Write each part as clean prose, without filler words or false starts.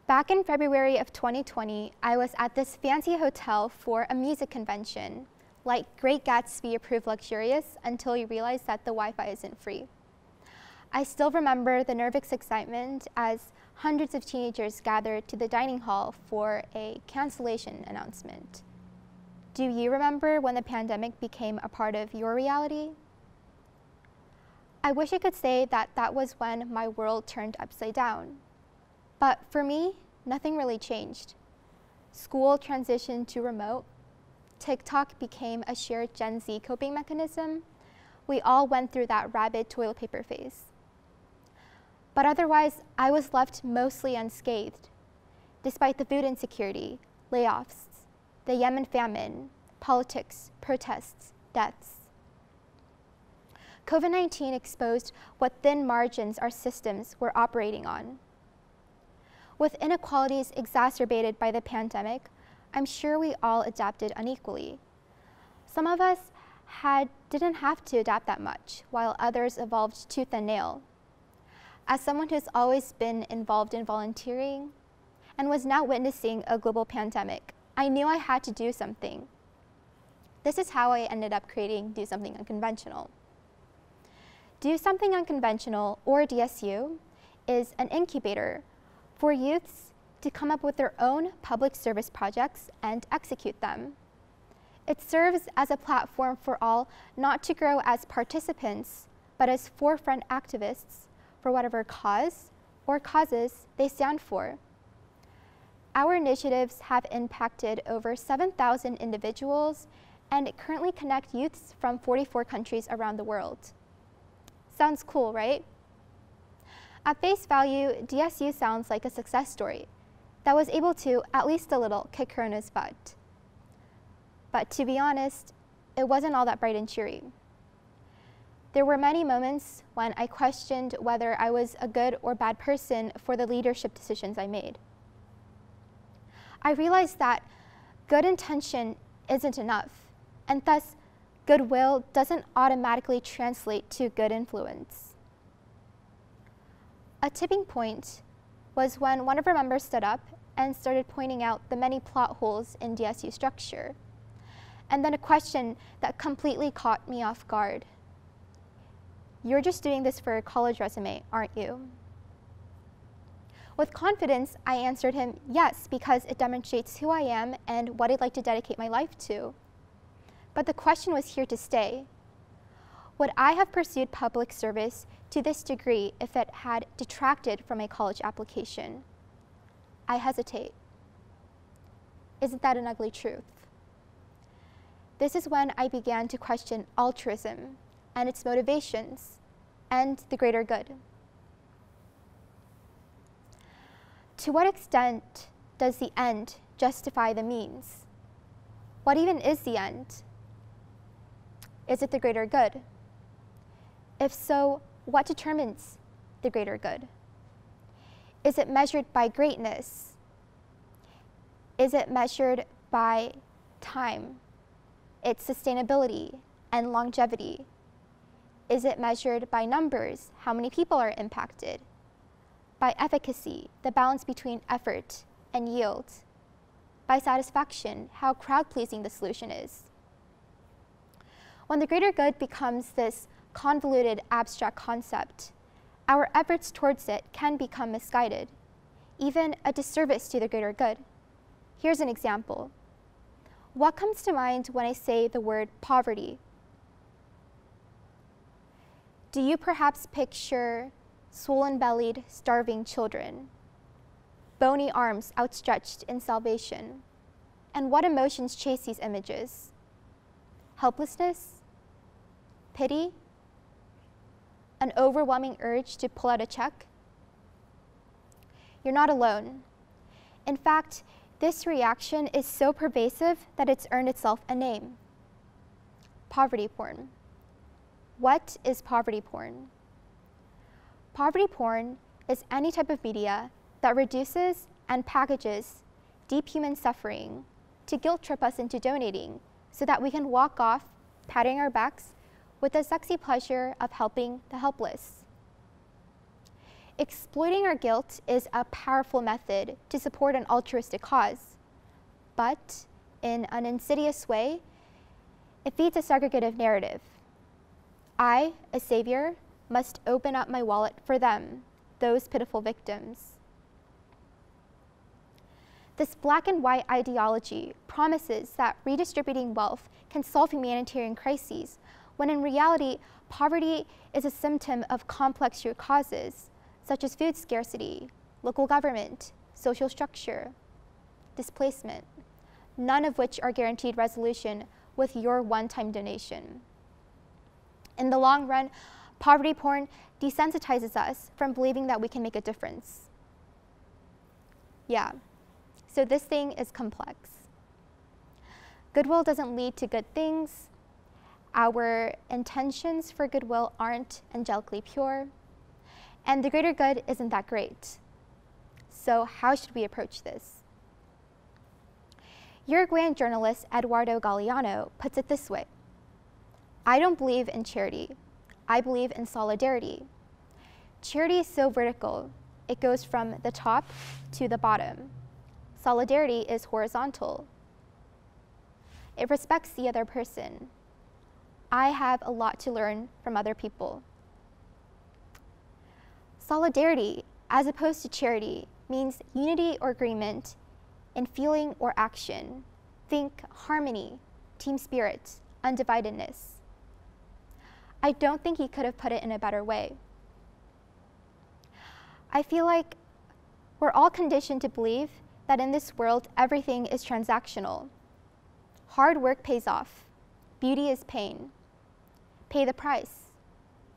Back in February of 2020, I was at this fancy hotel for a music convention, like Great Gatsby approved luxurious until you realize that the Wi-Fi isn't free. I still remember the nervous excitement as hundreds of teenagers gathered to the dining hall for a cancellation announcement. Do you remember when the pandemic became a part of your reality? I wish I could say that that was when my world turned upside down. But for me, nothing really changed. School transitioned to remote. TikTok became a shared Gen Z coping mechanism. We all went through that rabid toilet paper phase. But otherwise, I was left mostly unscathed, despite the food insecurity, layoffs, the Yemen famine, politics, protests, deaths. COVID-19 exposed what thin margins our systems were operating on. With inequalities exacerbated by the pandemic, I'm sure we all adapted unequally. Some of us didn't have to adapt that much, while others evolved tooth and nail. As someone who's always been involved in volunteering and was now witnessing a global pandemic, I knew I had to do something. This is how I ended up creating Do Something Unconventional. Do Something Unconventional, or DSU, is an incubator for youths to come up with their own public service projects and execute them. It serves as a platform for all not to grow as participants, but as forefront activists for whatever cause or causes they stand for. Our initiatives have impacted over 7,000 individuals and currently connect youths from 44 countries around the world. Sounds cool, right? At face value, DSU sounds like a success story that was able to, at least a little, kick Corona's butt. But to be honest, it wasn't all that bright and cheery. There were many moments when I questioned whether I was a good or bad person for the leadership decisions I made. I realized that good intention isn't enough, and thus goodwill doesn't automatically translate to good influence. A tipping point was when one of our members stood up and started pointing out the many plot holes in DSU structure, and then a question that completely caught me off guard. You're just doing this for a college resume, aren't you? With confidence, I answered him, yes, because it demonstrates who I am and what I'd like to dedicate my life to. But the question was here to stay. Would I have pursued public service to this degree if it had detracted from a college application? I hesitate. Isn't that an ugly truth? This is when I began to question altruism and its motivations and the greater good. To what extent does the end justify the means? What even is the end? Is it the greater good? If so, what determines the greater good? Is it measured by greatness? Is it measured by time, its sustainability and longevity? Is it measured by numbers, how many people are impacted? By efficacy, the balance between effort and yield? By satisfaction, how crowd-pleasing the solution is? When the greater good becomes this convoluted, abstract concept, our efforts towards it can become misguided, even a disservice to the greater good. Here's an example. What comes to mind when I say the word poverty? Do you perhaps picture swollen-bellied, starving children, bony arms outstretched in salvation? And what emotions chase these images? Helplessness? Pity? An overwhelming urge to pull out a check? You're not alone. In fact, this reaction is so pervasive that it's earned itself a name: poverty porn. What is poverty porn? Poverty porn is any type of media that reduces and packages deep human suffering to guilt trip us into donating so that we can walk off patting our backs with the sexy pleasure of helping the helpless. Exploiting our guilt is a powerful method to support an altruistic cause, but in an insidious way, it feeds a segregative narrative. I, a savior, must open up my wallet for them, those pitiful victims. This black and white ideology promises that redistributing wealth can solve humanitarian crises, when in reality, poverty is a symptom of complex root causes, such as food scarcity, local government, social structure, displacement, none of which are guaranteed resolution with your one-time donation. In the long run, poverty porn desensitizes us from believing that we can make a difference. Yeah, so this thing is complex. Goodwill doesn't lead to good things. Our intentions for goodwill aren't angelically pure. And the greater good isn't that great. So how should we approach this? Uruguayan journalist Eduardo Galeano puts it this way: I don't believe in charity. I believe in solidarity. Charity is so vertical. It goes from the top to the bottom. Solidarity is horizontal. It respects the other person. I have a lot to learn from other people. Solidarity, as opposed to charity, means unity or agreement in feeling or action. Think harmony, team spirit, undividedness. I don't think he could have put it in a better way. I feel like we're all conditioned to believe that in this world, everything is transactional. Hard work pays off. Beauty is pain. Pay the price.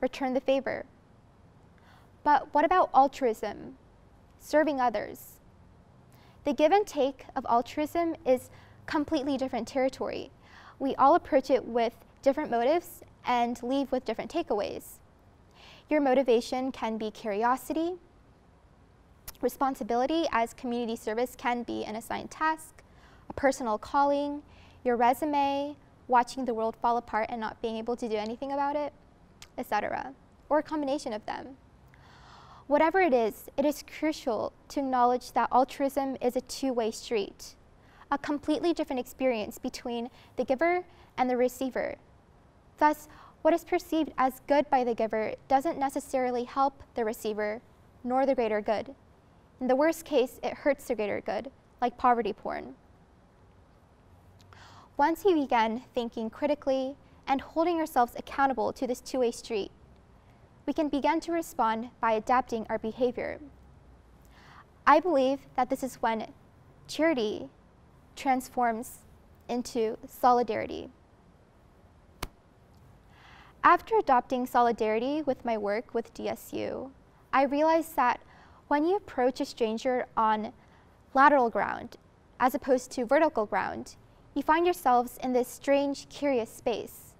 Return the favor. But what about altruism? Serving others. The give and take of altruism is completely different territory. We all approach it with different motives and leave with different takeaways. Your motivation can be curiosity. Responsibility as community service can be an assigned task, a personal calling, your resume, watching the world fall apart and not being able to do anything about it, etc., or a combination of them. Whatever it is crucial to acknowledge that altruism is a two-way street, a completely different experience between the giver and the receiver. Thus, what is perceived as good by the giver doesn't necessarily help the receiver, nor the greater good. In the worst case, it hurts the greater good, like poverty porn. Once we begin thinking critically and holding ourselves accountable to this two-way street, we can begin to respond by adapting our behavior. I believe that this is when charity transforms into solidarity. After adopting solidarity with my work with DSU, I realized that when you approach a stranger on lateral ground, as opposed to vertical ground, you find yourselves in this strange, curious space.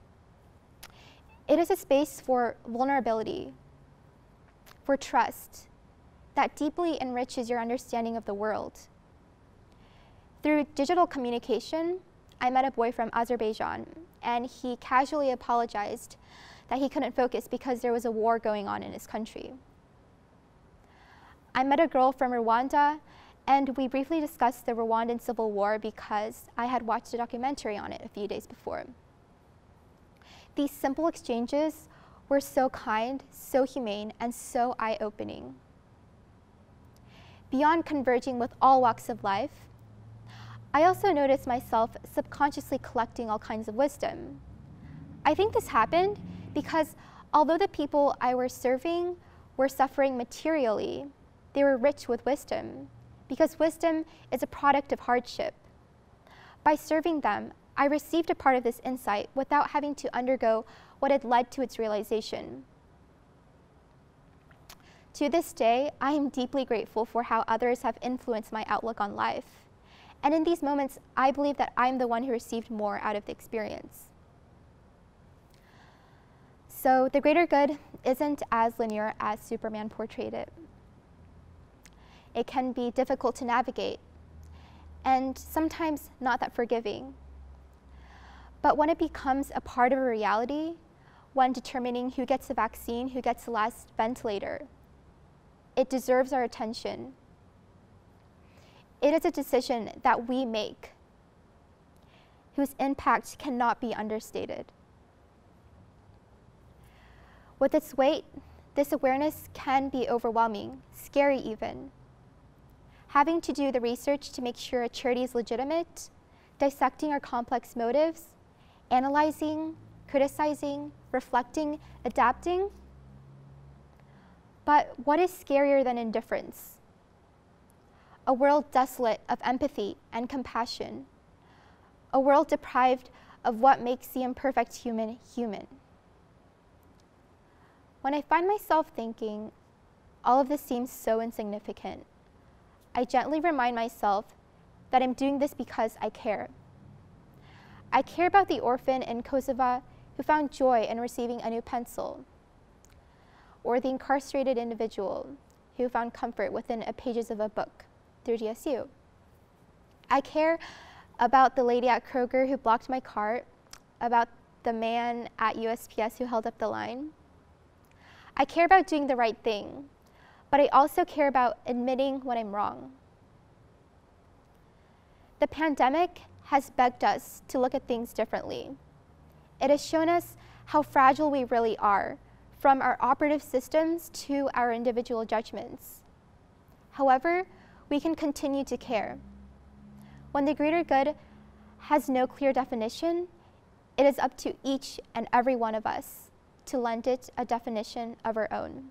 It is a space for vulnerability, for trust, that deeply enriches your understanding of the world. Through digital communication, I met a boy from Azerbaijan, and he casually apologized that he couldn't focus because there was a war going on in his country. I met a girl from Rwanda, and we briefly discussed the Rwandan Civil War because I had watched a documentary on it a few days before. These simple exchanges were so kind, so humane, and so eye-opening. Beyond converging with all walks of life, I also noticed myself subconsciously collecting all kinds of wisdom. I think this happened because although the people I was serving were suffering materially, they were rich with wisdom, because wisdom is a product of hardship. By serving them, I received a part of this insight without having to undergo what had led to its realization. To this day, I am deeply grateful for how others have influenced my outlook on life. And in these moments, I believe that I'm the one who received more out of the experience. So the greater good isn't as linear as Superman portrayed it. It can be difficult to navigate, and sometimes not that forgiving. But when it becomes a part of a reality, when determining who gets the vaccine, who gets the last ventilator, It deserves our attention. It is a decision that we make, whose impact cannot be understated. With its weight, this awareness can be overwhelming, scary even. Having to do the research to make sure a charity is legitimate, dissecting our complex motives, analyzing, criticizing, reflecting, adapting. But what is scarier than indifference? A world desolate of empathy and compassion. A world deprived of what makes the imperfect human human. When I find myself thinking, all of this seems so insignificant, I gently remind myself that I'm doing this because I care. I care about the orphan in Kosovo who found joy in receiving a new pencil, or the incarcerated individual who found comfort within the pages of a book through DSU. I care about the lady at Kroger who blocked my cart, about the man at USPS who held up the line. I care about doing the right thing, but I also care about admitting when I'm wrong. The pandemic has begged us to look at things differently. It has shown us how fragile we really are, from our operative systems to our individual judgments. However, we can continue to care. When the greater good has no clear definition, it is up to each and every one of us to lend it a definition of our own.